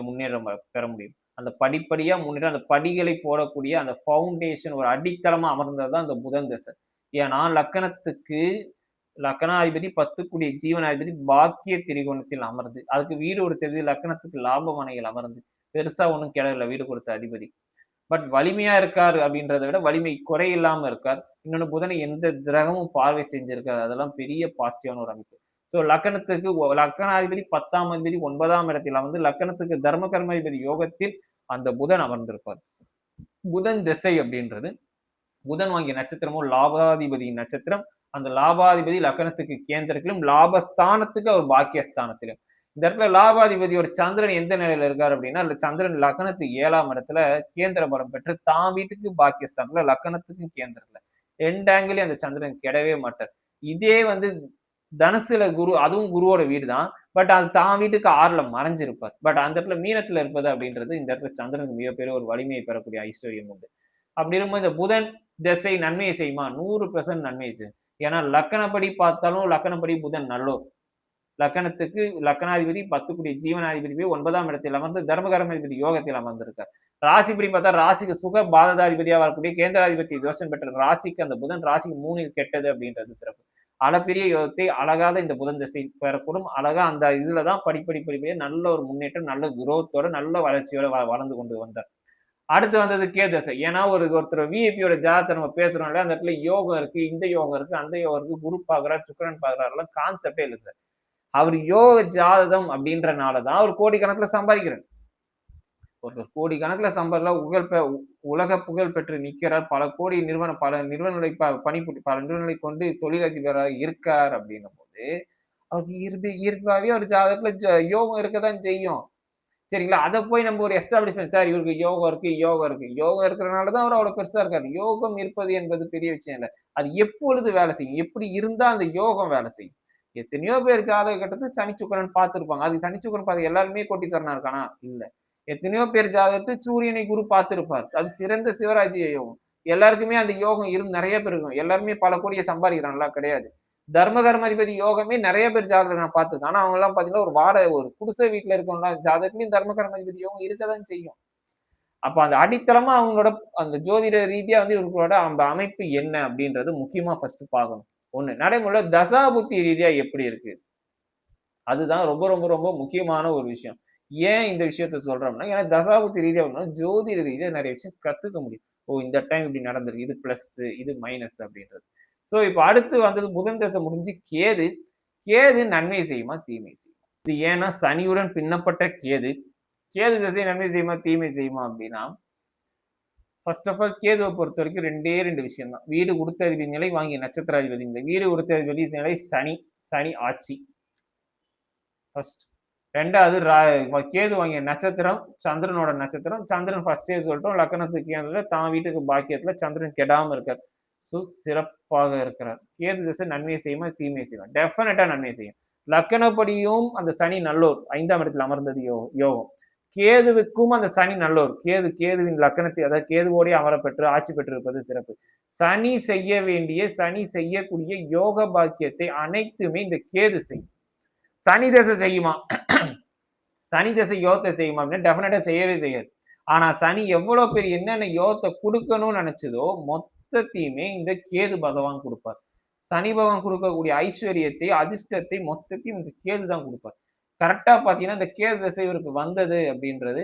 முன்னேற்றம் பெற முடியும். அந்த படிப்படியா முன்னேற அந்த படிகளை போடக்கூடிய அந்த ஃபவுண்டேஷன் ஒரு அடித்தளமா அமர்ந்தது தான் அந்த புதன் திசை. ஏன்னா லக்கணத்துக்கு லக்கணாதிபதி 10 ஜீவனாதிபதி பாக்கிய திரிகோணத்தில் அமர்ந்து, அதுக்கு வீடு கொடுத்தது லக்கணத்துக்கு லாப மனையில் அமர்ந்து, பெருசா ஒண்ணும் கெடல வீடு கொடுத்த அதிபதி. பட் வலிமையா இருக்காரு அப்படின்றத விட வலிமை குறையில்லாம இருக்கார். இன்னொன்னு புதனை எந்த கிரகமும் பார்வை செஞ்சிருக்காது. அதெல்லாம் பெரிய பாசிட்டிவான ஒரு அமைப்பு. சோ லக்கணத்துக்கு லக்கணாதிபதி 10ஆம் அதிபதி 9ஆம் இடத்தில் அமர்ந்து லக்கணத்துக்கு தர்ம கர்மாதிபதி யோகத்தில் அந்த புதன் அமர்ந்திருப்பார். புதன் திசை அப்படின்றது புதன் வாங்கிய நட்சத்திரமும் லாபாதிபதியின் நட்சத்திரம். அந்த லாபாதிபதி லக்கணத்துக்கு கேந்திரத்திலும் லாபஸ்தானத்துக்கு அவர் பாக்கியஸ்தானத்திலும். இந்த இடத்துல லாபாதிபதியோட சந்திரன் எந்த நிலையில இருக்காரு அப்படின்னா சந்திரன் லக்கணத்துக்கு 7ஆம் இடத்துல கேந்திர பலம் பெற்று தான் வீட்டுக்கு பாக்கியஸ்தானத்துல லக்கணத்துக்கும் கேந்திரத்துல 2 ஆங்கிலையும் அந்த சந்திரன் கெடவே மாட்டார். இதே வந்து தனுசுல குரு அதுவும் குருவோட வீடு தான். பட் அது தான் வீட்டுக்கு 6ல மறைஞ்சிருப்பார். பட் அந்த இடத்துல மீனத்துல இருப்பது அப்படின்றது இந்த இடத்துல சந்திரனுக்கு மிகப்பெரிய ஒரு வலிமையை பெறக்கூடிய ஐஸ்வர்யம் உண்டு. அப்படி இருக்கும்போது இந்த புதன் திசை நன்மையை செய்யுமா? 100% நன்மையை செய்யும். ஏன்னா லக்கணப்படி பார்த்தாலும் லக்கணப்படி புதன் நல்லோர். லக்கணத்துக்கு லக்கணாதிபதி 10 ஜீவனாதிபதி போய் 9ஆம் இடத்தில் அமர்ந்து தர்மகர்மாதிபதி யோகத்தில் அமர்ந்திருக்கார். ராசிப்படி பார்த்தா ராசிக்கு சுக பாதகாதிபதியா வரக்கூடிய கேந்திராதிபதி தோஷம் பெற்ற ராசிக்கு அந்த புதன் ராசிக்கு 3ல் கெட்டது அப்படின்றது சிறப்பு. அளப்பெரிய யோகத்தை அழகாக இந்த புதன் திசை பெறக்கூடும். அழகா அந்த இதுலதான் படிப்படியா நல்ல ஒரு முன்னேற்றம், நல்ல குரோத்தோட, நல்ல வளர்ச்சியோட வளர்ந்து கொண்டு வந்தார். அடுத்து வந்தது கேதசை. ஏன்னா ஒருத்தர் விஐபியோட ஜாதகத்தை நம்ம பேசுறோம்ல அந்த இடத்துல யோகம் இருக்கு, இந்த யோகம் இருக்கு, அந்த யோகம் இருக்கு, குரு பாக்குறாரு, சுக்கிரன் பாக்குறாருலாம் கான்செப்டே இல்லை சார். அவர் யோக ஜாதகம் அப்படின்றனாலதான் அவர் கோடிக்கணக்கில் சம்பாதிக்கிறார். ஒருத்தர் கோடிக்கணக்கில் உலக புகழ் பெற்று நிற்கிறார். பல நிறுவனங்களை பல நிறுவனங்களை கொண்டு தொழிலதிபராக இருக்கார் அப்படின்னும் போது அவருக்கு இயற்கையாவே ஒரு ஜாதகத்துல யோகம் இருக்கதான் செய்யும். சரிங்களா? அத போய் நம்ம ஒரு எஸ்டாப்ளிஷ்மென்ட் சார் இவருக்கு யோகம் இருக்கு, யோகம் இருக்கு. யோகம் இருக்கிறனால தான் அவர் அவ்வளவு பெருசா இருக்காரு. யோகம் இருப்பது என்பது பெரிய விஷயம் இல்ல. அது எப்பொழுது வேலை செய்யும்? எப்படி இருந்தா அந்த யோகம் வேலை செய்யும்? எத்தனையோ பேர் ஜாதக கட்டத்துல சனி சுக்கிரன் பார்த்திருப்பாங்க. அது சனி சுக்கிரன் பார்த்து எல்லாருமே கோட்டீஸ்வரனா இருக்கானா? இல்ல. எத்தனையோ பேர் ஜாதகத்தை சூரியனை குரு பார்த்திருப்பார். அது சிறந்த சிவராஜ்ய யோகம். எல்லாருக்குமே அந்த யோகம் நெறைய பேர் இருக்கும். எல்லாருமே பல கோடிய சம்பாதிக்கிறாங்களா? கிடையாது. தர்ம கர்மாதிபதி யோகமே நெறைய பேர் ஜாதகத்துல நான் பார்த்திருக்கேன். ஆனா அவங்கலாம் பார்த்தீங்கன்னா, ஒரு குடிசை வீட்ல இருக்கவங்க ஜாதகத்திலயும் தர்ம கர்மாதிபதி யோகம் இருக்கதான் செய்யும். அப்ப அந்த அடித்தளமா அவங்களோட அந்த ஜோதிட ரீதியா வந்து இவங்களோட அந்த அமைப்பு என்ன அப்படின்றது முக்கியமா ஃபர்ஸ்ட் பார்க்கணும். 1 நடைமுறையில தசாபுத்தி ரீதியா எப்படி இருக்கு? அதுதான் ரொம்ப ரொம்ப ரொம்ப முக்கியமான ஒரு விஷயம். ஏன் இந்த விஷயத்த சொல்றோம்னா, ஏன்னா தசாபுத்தி ரீதியா ஜோதிட ரீதியா நெறைய விஷயம் கத்துக்க முடியும். ஓ! இந்த டைம் இப்படி நடந்திருக்கு. இது பிளஸ், இது மைனஸ் அப்படின்றது. சோ இப்ப அடுத்து வந்தது புதன் தசை முடிஞ்சு கேது. கேது நன்மை செய்யுமா? தீமை செய்யுமா? இது ஏன்னா சனியுடன் பின்னப்பட்ட கேது. கேது திசை நன்மை செய்யுமா? தீமை செய்யுமா? அப்படின்னா, ஃபர்ஸ்ட் ஆஃப் ஆல் கேதுவ பொறுத்தவரைக்கும் 2 விஷயம் தான். வீடு உடுத்த அதிபதி நிலை வாங்கிய நட்சத்திராதிபதி நிலை. வீடு உடுத்த அதிபதி நிலை சனி. சனி ஆட்சி. ஃபர்ஸ்ட். 2வது கேது வாங்கிய நட்சத்திரம் சந்திரனோட நட்சத்திரம். சந்திரன் ஃபர்ஸ்டே சொல்லிட்டோம். லக்னத்துக்கு கேந்திரத்துல தான் வீட்டுக்கு பாக்கியத்துல சந்திரன் கெடாம இருக்கார். ஸோ சிறப்பாக இருக்கிறார். கேது திசை நன்மையை செய்யுமா? தீமையை செய்யுமா? டெஃபினட்டா நன்மையை செய்யும். லக்கணப்படியும் அந்த சனி நல்லோர் 5ஆம் இடத்தில் அமர்ந்தது யோகம். கேதுவுக்கும் அந்த சனி நல்லோர். கேதுவின் லக்கணத்தை, அதாவது கேதுவோடே அமரப்பெற்று ஆட்சி பெற்றிருப்பது சிறப்பு. சனி செய்ய வேண்டிய, சனி செய்யக்கூடிய யோக பாக்கியத்தை அனைத்துமே இந்த கேது செய்யும். சனி தசை செய்யுமா? சனி தசை யோகத்தை செய்யுமா அப்படின்னா டெஃபினட்டா செய்யவே செய்யாது. ஆனா சனி எவ்வளவு பெரிய என்னென்ன யோகத்தை கொடுக்கணும்னு நினைச்சதோ மொத்தத்தையுமே இந்த கேது பகவான் கொடுப்பார். சனி பகவான் கொடுக்கக்கூடிய ஐஸ்வர்யத்தை, அதிர்ஷ்டத்தை மொத்தத்தையும் இந்த கேது தான் கொடுப்பார். கரெக்டா பாத்தீங்கன்னா இந்த கேது தசை இவருக்கு வந்தது அப்படின்றது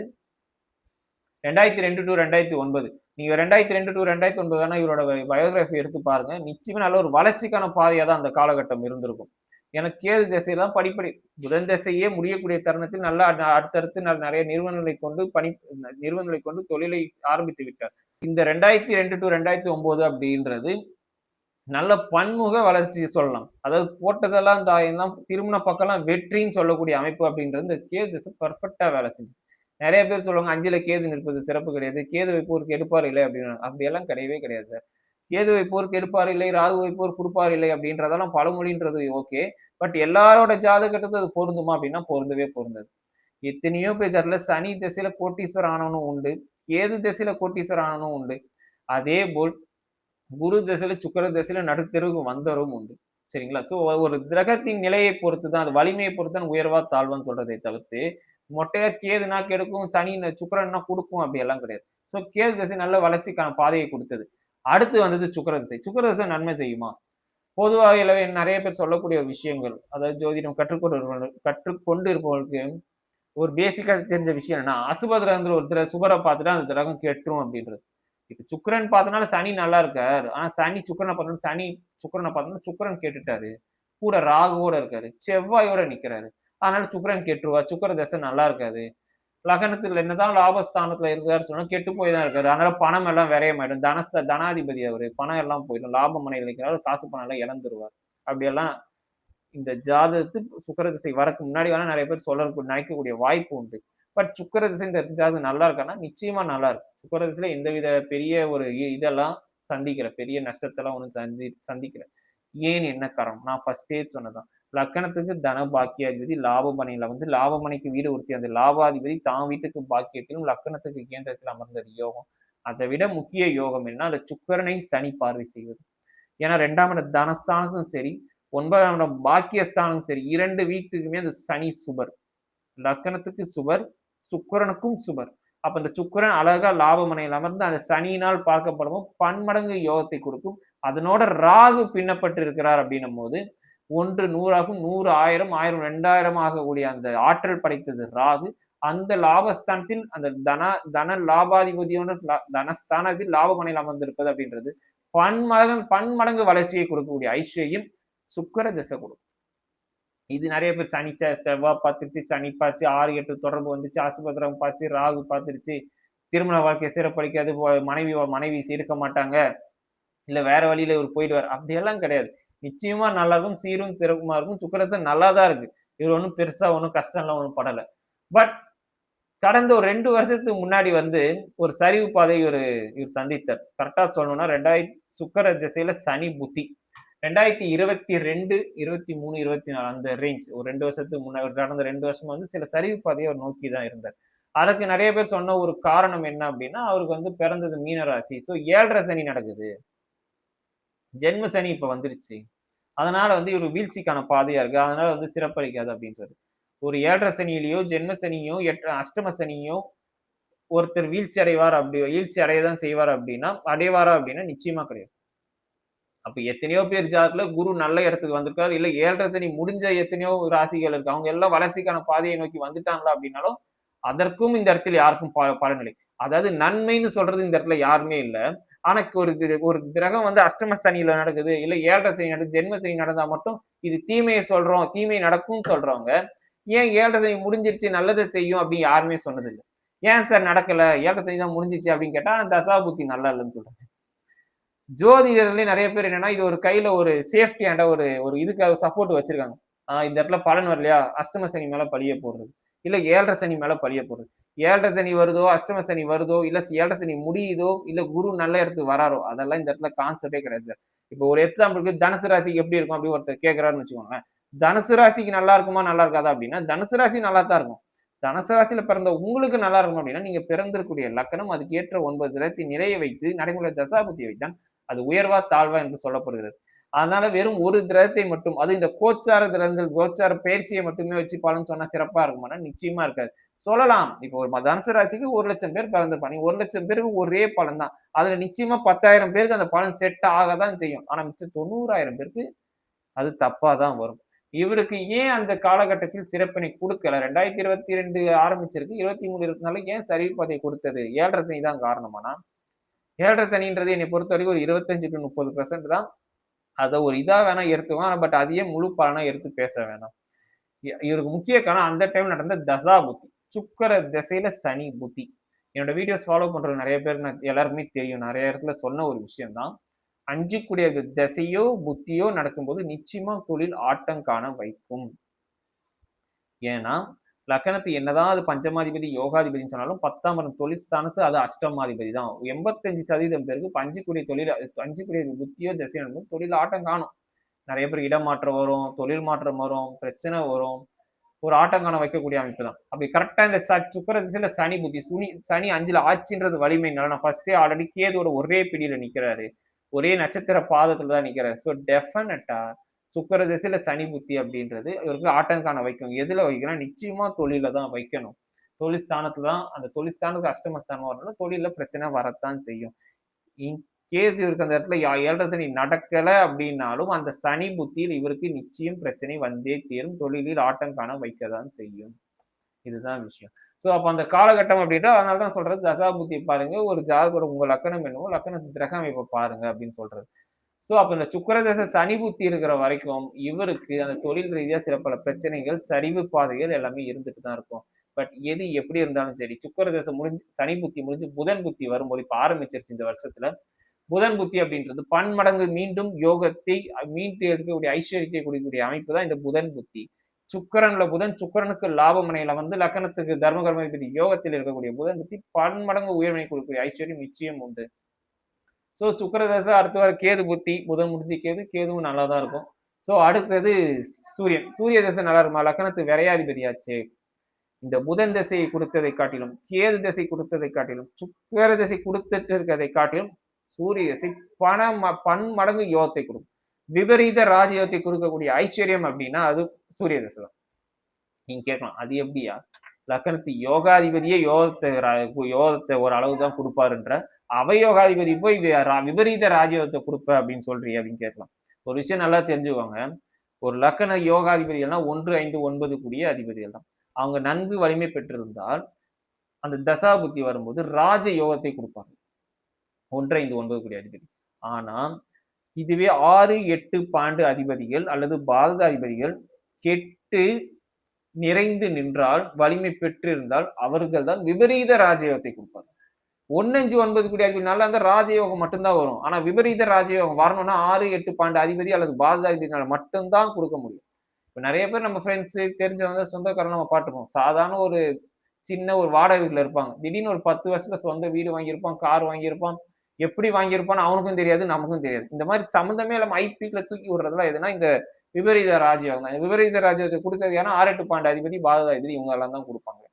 2002 to 2009. நீங்க 2002 to 2009 தானே இவரோட பயோகிராஃபி எடுத்து பாருங்க. நிச்சயமா நல்ல ஒரு வளர்ச்சிக்கான பாதையா தான் அந்த காலகட்டம் இருந்திருக்கும். எனக்கு கேது திசையெல்லாம் படிப்படி புதன் திசையே முடியக்கூடிய தருணத்தில் நல்லா அடுத்தடுத்து நிறைய நிறுவனங்களை கொண்டு தொழிலை ஆரம்பித்து விட்டார். இந்த 2002 to 2009 அப்படின்றது நல்ல பன்முக வளர்ச்சி சொல்லலாம். அதாவது போட்டதெல்லாம் எல்லாம் திருமண பக்கம்லாம் வெற்றின்னு சொல்லக்கூடிய அமைப்பு அப்படின்றது இந்த கேது திசை பர்ஃபெக்டா வேலை செஞ்சு. நிறைய பேர் சொல்லுவாங்க 5ல கேது நிற்பது சிறப்பு கிடையாது. கேது வைப்போருக்கு எடுப்பார் இல்லை அப்படின்னு. அப்படியெல்லாம் கிடையவே கிடையாது சார். கேது வைப்போருக்கு எடுப்பார் இல்லை, ராகு வைப்போர் கொடுப்பார் இல்லை அப்படின்றதெல்லாம் பழமொழின்றது ஓகே. பட் எல்லாரோட ஜாதகத்துக்கு அது பொருந்துமா அப்படின்னா பொருந்தவே பொருந்தது. எத்தனையோ பேர் அதுல சனி திசையில கோட்டீஸ்வரர் ஆனவனும் உண்டு, கேது திசையில கோட்டீஸ்வரர் ஆனவனும் உண்டு. அதே போல் குரு திசையில சுக்கிர திசையில நடுத்தெருவுக்கு வந்தவரும் உண்டு. சரிங்களா? சோ ஒரு கிரகத்தின் நிலையை பொறுத்து தான், அது வலிமையை பொறுத்து தான் உயர்வா தாழ்வான்னு சொல்றதை தவிர்த்து மொட்டையா கேதுனா கெடுக்கும், சனி சுக்கிரன்னா கொடுக்கும் அப்படி எல்லாம் கிடையாது. சோ கேது திசை நல்ல வளர்ச்சிக்கான பாதையை கொடுத்தது. அடுத்து வந்தது சுக்கிர திசை. சுக்கிர திசை நன்மை செய்யுமா? பொதுவாகவே நிறைய பேர் சொல்லக்கூடிய விஷயங்கள், அதாவது ஜோதிடம் கற்றுக்கொண்டு இருப்பவர்களுக்கு ஒரு பேசிக்கா தெரிஞ்ச விஷயம் என்னன்னா, அசுப கிரகத்துல ஒருத்தர் சுபரை பார்த்துட்டா அந்த கிரகம் கெட்டுரும் அப்படின்றது. இப்ப சுக்கிரன் பார்த்தனால சனி நல்லா இருக்காரு. ஆனா சனி சுக்கிரனை பார்த்தனால சுக்கிரன் கேட்டுட்டாரு. கூட ராகுவோட இருக்காரு, செவ்வாயோட நிக்கிறாரு. அதனால சுக்கிரன் கெட்டுருவார். சுக்கிர தசை நல்லா இருக்காது. லக்னத்துல என்னதான் லாபஸ்தானத்துல இருக்காரு சொன்னா கெட்டு போய் தான் இருக்காரு. அதனால பணம் எல்லாம் விரயமாயிடும். தனாதிபதி அவரு, பணம் எல்லாம் போயிடும். லாப மனையில் இருக்கிறாரு, காசு பணம் எல்லாம் இழந்துருவார். அப்படியெல்லாம் இந்த ஜாதகத்துக்கு சுக்கிர திசை வரக்கு முன்னாடி வேணா நிறைய பேர் நினைக்கக்கூடிய வாய்ப்பு உண்டு. பட் சுக்கிர திசை இந்த ஜாதகம் நல்லா இருக்கான்னா நிச்சயமா நல்லா இருக்கு. சுக்கிர திசையில எந்தவித பெரிய ஒரு இதெல்லாம் பெரிய நஷ்டத்தெல்லாம் ஒன்றும் சந்திக்கல. ஏன் என்ன காரணம்? நான் ஃபர்ஸ்டே சொன்னதான். லக்கணத்துக்கு தன பாக்கியாதிபதி லாபமனையில வந்து லாபமனைக்கு வீடு உறுத்தி அந்த லாபாதிபதி தான் வீட்டுக்கு பாக்கியத்திலும் லக்கணத்துக்கு கேந்திரத்தில் அமர்ந்தது யோகம். அதை விட முக்கிய யோகம் என்ன? அந்த சுக்கரனை சனி பார்வை செய்வது. ஏன்னா 2ஆம் இடம் தனஸ்தானத்தும் சரி, 9ஆம் இடம் பாக்கியஸ்தானம் சரி, 2 வீட்டுக்குமே அந்த சனி சுபர். லக்கணத்துக்கு சுபர், சுக்கரனுக்கும் சுபர். அப்ப அந்த சுக்கரன் அழகா லாபமனையில் அமர்ந்து அந்த சனியினால் பார்க்கப்படவும் பன்மடங்கு யோகத்தை கொடுக்கும். அதனோட ராகு பின்னப்பட்டு இருக்கிறார் அப்படின்னும் போது 1 100 1000 1000 2000 ஆகக்கூடிய அந்த ஆற்றல் படைத்தது ராகு. அந்த லாபஸ்தானத்தில் அந்த தன லாபாதிபதியோட தனஸ்தானத்தில் லாபமனையில் அமர்ந்திருப்பது அப்படின்றது பன்மடங்கு வளர்ச்சியை கொடுக்கக்கூடிய ஐஸ்வர்யம் சுக்கிர திசை கொடுக்கும். இது நிறைய பேர் செவ்வாய் பார்த்துருச்சு, சனி பார்த்து 6 8 தொடர்பு வந்துச்சு, அசுபத்திரம் பார்த்து, ராகு பார்த்துருச்சு, திருமண வாழ்க்கை சிறப்பளிக்காது, மனைவி இருக்க மாட்டாங்க, இல்ல வேற வழியில இவர் போயிடுவார். அப்படியெல்லாம் கிடையாது. நிச்சயமா நல்லா இருக்கும், சீரும் சிறப்புமா இருக்கும். சுக்கிர நல்லா தான் இருக்கு. இவர் ஒன்றும் பெருசா ஒன்றும் கஷ்டம்லாம் ஒன்றும் படல. பட் கடந்த ஒரு 2 வருஷத்துக்கு முன்னாடி வந்து ஒரு சரிவு பாதை இவர் சந்தித்தார். கரெக்டா சொல்லணும்னா சுக்கிர திசையில சனி புத்தி 2022 23 24 அந்த ரேஞ்ச் ஒரு 2 வருஷத்துக்கு முன்னாடி கடந்த 2 வருஷமா வந்து சில சரிவு பாதையை அவர் நோக்கி தான் இருந்தார். அதுக்கு நிறைய பேர் சொன்ன ஒரு காரணம் என்ன அப்படின்னா, அவருக்கு வந்து பிறந்தது மீன ராசி. சோ 7.5 சனி நடக்குது, ஜென்ம சனி இப்ப வந்துருச்சு, அதனால வந்து இவர் வீழ்ச்சிக்கான பாதையா இருக்கு, அதனால வந்து சிறப்பளிக்காது அப்படின்றது. ஒரு 7.5 சனியிலையோ ஜென்ம சனியோ அஷ்டம சனியோ ஒருத்தர் வீழ்ச்சி அடையதான் செய்வார் அப்படின்னா அடைவாரா அப்படின்னா நிச்சயமா கிடையாது. அப்ப எத்தனையோ பேர் ஜாதகத்துல குரு நல்ல இடத்துக்கு வந்திருக்காரு, இல்ல 7.5 சனி முடிஞ்ச எத்தனையோ ராசிகள் இருக்கு, அவங்க எல்லாம் வளர்ச்சிக்கான பாதையை நோக்கி வந்துட்டாங்களா அப்படின்னாலும் அதற்கும் இந்த இடத்துல யாருக்கும் பலனில்லை. அதாவது நன்மைன்னு சொல்றது இந்த இடத்துல யாருமே இல்ல. ஆனா ஒரு கிரகம் வந்து அஷ்டம சனியில நடக்குது, இல்ல 7.5 சனி நடக்குது, ஜென்ம சனி நடந்தா மட்டும் இது தீமையை சொல்றோம், தீமை நடக்கும்னு சொல்றவங்க ஏன் 7.5 சனி முடிஞ்சிருச்சு நல்லதை செய்யும் அப்படின்னு யாருமே சொன்னதில்லை. ஏன் சார் நடக்கல, 7.5 சனி தான் முடிஞ்சிச்சு அப்படின்னு கேட்டா தசா புத்தி நல்லா இல்லைன்னு சொல்றது. ஜோதிடர்களே நிறைய பேர் என்னன்னா இது ஒரு கையில ஒரு சேஃப்டி ஆண்ட ஒரு இதுக்காக சப்போர்ட் வச்சிருக்காங்க. இந்த இடத்துல பலன் வரலையா அஷ்டம சனி மேல பழிய போடுறது, இல்ல 7.5 சனி மேல பழிய போடுறது. 7.5 சனி வருதோ, அஷ்டம சனி வருதோ, இல்ல 7.5 சனி முடியுதோ, இல்ல குரு நல்ல இடத்துக்கு வராரோ, அதெல்லாம் இந்த இடத்துல கான்செப்டே கிடையாது சார். இப்போ ஒரு எக்ஸாம்பிளுக்கு தனுசு ராசிக்கு எப்படி இருக்கும் அப்படி ஒருத்தர் கேட்கிறாருன்னு வச்சுக்கோங்க. தனுசு ராசிக்கு நல்லா இருக்குமா நல்லா இருக்காதா அப்படின்னா தனுசு ராசி நல்லா தான் இருக்கும். தனுசு ராசியில பிறந்த உங்களுக்கு நல்லா இருக்கும் அப்படின்னா நீங்க பிறந்திருக்கக்கூடிய லக்கணம் அதுக்கு ஏற்ற 9 கிரகத்தை நிறைய வைத்து நடைமுறை தசாபுத்தியை வைத்தான் அது உயர்வா தாழ்வா என்று சொல்லப்படுகிறது. அதனால வெறும் ஒரு கிரகத்தை மட்டும் அது இந்த கோச்சார கிரகங்கள் கோச்சார பயிற்சியை மட்டுமே வச்சு பலன் சொன்னா சிறப்பா இருக்குமானா நிச்சயமா இருக்காது. சொல்லலாம். இப்போ ஒரு தனுசு ராசிக்கு 1,00,000 பேர் பிறந்திருப்பாங்க. 1,00,000 பேருக்கு ஒரே பலன் தான். அதுல நிச்சயமா 10,000 பேருக்கு அந்த பலன் செட் ஆகதான் செய்யும். ஆனா மிச்சம் 90,000 பேருக்கு அது தப்பா தான் வரும். இவருக்கு ஏன் அந்த காலகட்டத்தில் சிறப்பினை குடுக்கல? 2022 ஆரம்பிச்சிருக்கு. 23, 24 ஏன் சரிவு பாதை குடுத்தது? 7.5 சனி தான் காரணமானா? 7.5 சனின்றது என்னை பொறுத்தவரைக்கும் ஒரு 25 to 30% தான். அத ஒரு இதா வேணா எடுத்துக்கலாம். பட் அதையே முழு பலனா எடுத்து பேச வேணாம். இவருக்கு முக்கிய காரணம் அந்த டைம் நடந்த தசா புத்தி. சுக்கிர திசையில சனி புத்தி. என்னோட வீடியோஸ் ஃபாலோ பண்றவங்க நெறைய பேர் எல்லாருக்குமே தெரியும். நெறைய இடத்துல சொன்ன ஒரு விஷயம் தான். 5 கூடிய திசையோ, புத்தியோ நடக்கும்போது நிச்சயமா தொழில் ஆட்டம் காண வைக்கும். ஏன்னா, லக்னத்து என்னதான் அது பஞ்சமாதிபதி, யோகாதிபதின்னு சொன்னாலும் 10ஆம் இடம் தொழில் ஸ்தானத்து அது அஷ்டமாதிபதி தான். 85% பேருக்கு 5 கூடிய தொழில் 5 கூடிய புத்தியோ, திசையோ நடக்கும்போது தொழில் ஆட்டம் காணும். நெறைய பேர் இடமாற்றம் வரும், தொழில் மாற்றம் வரும், பிரச்சனை வரும். ஒரு ஆட்டம் காண வைக்கக்கூடிய அமைப்பு தான். அப்படி கரெக்டா இந்த சுக்கிர திசையில சனி புத்தி சனி 5ல ஆட்சின்றது வலிமை நான் ஃபர்ஸ்டே ஆல்ரெடி கேதுவோட ஒரே பிடியில நிக்கிறாரு. ஒரே நட்சத்திர பாதத்துல தான் நிக்கிறாரு. ஸோ டெஃபினட்டா சுக்கிர திசையில சனி புத்தி அப்படின்றது இவருக்கு ஆட்டம் காண வைக்கும். எதுல வைக்கணும்? நிச்சயமா தொழில தான் வைக்கணும். தொழில் ஸ்தானத்துல தான் அந்த தொழில் ஸ்தானத்துக்கு அஷ்டமஸ்தானம் வரணும். தொழில பிரச்சனை வரத்தான் செய்யும். இன் கேஸ் இவருக்கு அந்த இடத்துல 7.5 சனி நடக்கல அப்படின்னாலும் அந்த சனி புத்தியில் இவருக்கு நிச்சயம் பிரச்சனை வந்தே தீரும். தொழிலில் ஆட்டம் காண வைக்கதான் செய்யும். இதுதான் விஷயம். ஸோ அப்ப அந்த காலகட்டம் அப்படின்னா அதனால தான் சொல்றது தசா புத்தி பாருங்க. ஒரு ஜாதகர் உங்க லக்கணம் என்னவோ லக்கணத்து கிரக அமைப்பை பாருங்க அப்படின்னு சொல்றது. ஸோ அப்ப இந்த சுக்கிரதசை சனி புத்தி இருக்கிற வரைக்கும் இவருக்கு அந்த தொழில் ரீதியா சில பல பிரச்சனைகள், சரிவு பாதைகள் எல்லாமே இருந்துட்டு தான் இருக்கும். பட் எது எப்படி இருந்தாலும் சரி, சுக்கிரதசை முடிஞ்சு சனி புத்தி முடிஞ்சு புதன் புத்தி வரும்போது இப்ப ஆரம்பிச்சிருச்சு இந்த வருஷத்துல. புதன் புத்தி அப்படின்றது பன்மடங்கு மீண்டும் யோகத்தை மீட்டு எடுக்கக்கூடிய ஐஸ்வர்யத்தை கொடுக்கக்கூடிய அமைப்பு தான் இந்த புதன் புத்தி. சுக்கரன்ல புதன் சுக்கரனுக்கு லாபமனையில வந்து லக்கணத்துக்கு தர்மகர்மாதிபதி யோகத்தில் இருக்கக்கூடிய புதன் புத்தி பன்மடங்கு உயர்வினை கொடுக்கக்கூடிய ஐஸ்வர்யம் நிச்சயம் உண்டு. ஸோ சுக்கரதசை அடுத்து வர கேது புத்தி புதன் முடிஞ்சு கேதுவும் நல்லா தான் இருக்கும். ஸோ அடுத்தது சூரியன் சூரிய தசை நல்லா இருக்குமா? லக்கணத்துக்கு விரையாதிபதியாச்சு. இந்த புதன் திசையை கொடுத்ததை காட்டிலும் கேது திசை கொடுத்ததை காட்டிலும் சுக்கர திசை கொடுத்துட்டு இருக்கிறதை காட்டிலும் சூரிய திசை பன்மடங்கு யோகத்தை கொடுக்கும். விபரீத ராஜயோகத்தை கொடுக்கக்கூடிய ஐஸ்வர்யம் அப்படின்னா அது சூரிய திசை தான். நீங்க கேட்கலாம் அது எப்படியா? லக்கணத்து யோகாதிபதியே யோகத்தை ஒரு அளவு தான் கொடுப்பாருன்ற அவயோகாதிபதி போய் விபரீத ராஜயோகத்தை கொடுப்ப அப்படின்னு சொல்றீ அப்படின்னு கேட்கலாம். ஒரு விஷயம் நல்லா தெரிஞ்சுக்கோங்க. ஒரு லக்கண யோகாதிபதிகள்லாம் 1, 5, 9 கூடிய அதிபதிகள் தான். அவங்க நன்கு வலிமை பெற்றிருந்தால் அந்த தசா புத்தி வரும்போது ராஜ யோகத்தை கொடுப்பாங்க. 1, 5, 9 கூடிய அதிபதி. ஆனா இதுவே 6, 8, 12 அதிபதிகள் அல்லது பாதக அதிபதிகள் கெட்டு நிறைந்து நின்றால் வலிமை பெற்றிருந்தால் அவர்கள் தான் விபரீத ராஜயோகத்தை கொடுப்பாங்க. 1, 5, 9 கூடிய அதிபதி நல்லா இருந்தா ராஜயோகம் மட்டும்தான் வரும். ஆனா விபரீத ராஜயோகம் வரணும்னா 6, 8, 12 அதிபதி அல்லது பாதக அதிபதினால மட்டும்தான் கொடுக்க முடியும். இப்ப நிறைய பேர் நம்ம ஃப்ரெண்ட்ஸ் தெரிஞ்சவங்க சொந்தக்காரங்க நம்ம பார்த்துப்போம். சாதாரண ஒரு சின்ன ஒரு வாடகை வீட்டுல இருப்பாங்க. திடீர்னு ஒரு 10 வருஷத்துல சொந்த வீடு வாங்கியிருப்பான், கார் வாங்கியிருப்பான். எப்படி வாங்கியிருப்பான்னு அவனுக்கும் தெரியாது, நமக்கும் தெரியாது. இந்த மாதிரி சம்மந்தமே இல்லாம ஐபீக்ல தூக்கி விடுறதுலாம் எதுனா இந்த விபரீத ராஜயோகம் தான். விபரீத ராஜயோகத்தை கொடுத்தது ஏன்னா 6, 8, 12 அதிபதி பாதக அதிபதி இவங்க எல்லாம் தான் கொடுப்பாங்க.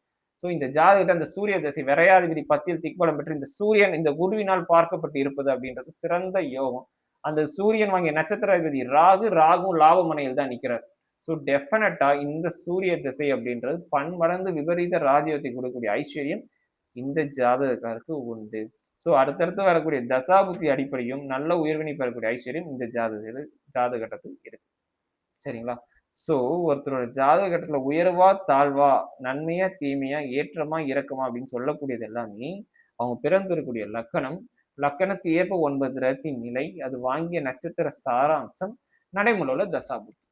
ஸோ இந்த ஜாதகத்தை அந்த சூரிய தசை விரையாதிபதி 10ல் திக்பலம் பெற்று இந்த சூரியன் இந்த குருவினால் பார்க்கப்பட்டு இருப்பது அப்படின்றது சிறந்த யோகம். அந்த சூரியன் வாங்கிய நட்சத்திராதிபதி ராகும் லாபமனையில் தான் நிற்கிறார். ஸோ டெஃபினட்டா இந்த சூரிய திசை அப்படின்றது பன்மடங்கு விபரீத ராஜயோகத்தை கொடுக்கக்கூடிய ஐஸ்வர்யம் இந்த ஜாதகக்காருக்கு உண்டு. ஸோ அடுத்தடுத்து வரக்கூடிய தசாபுத்தி அடிப்படையும் நல்ல உயர்வினை பெறக்கூடிய ஐஸ்வர்யம் இந்த ஜாதகத்தில் இருக்கு. சரிங்களா? ஸோ ஒருத்தரோட ஜாதக கட்டத்துல உயர்வா தாழ்வா நன்மையா தீமையா ஏற்றமா இறக்கமா அப்படின்னு சொல்லக்கூடியது எல்லாமே அவங்க பிறந்திருக்கக்கூடிய லக்கணம் லக்கணத்து ஏற்ப 9 கிரகத்தின் நிலை அது வாங்கிய நட்சத்திர சாராம்சம் நடைமுறையில தசாபுத்தி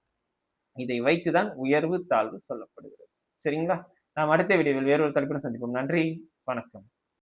இதை வைத்துதான் உயர்வு தாழ்வு சொல்லப்படுகிறது. சரிங்களா? நாம் அடுத்த வீடியோவில் வேறொரு தலைப்புடன் சந்திப்போம். நன்றி, வணக்கம்.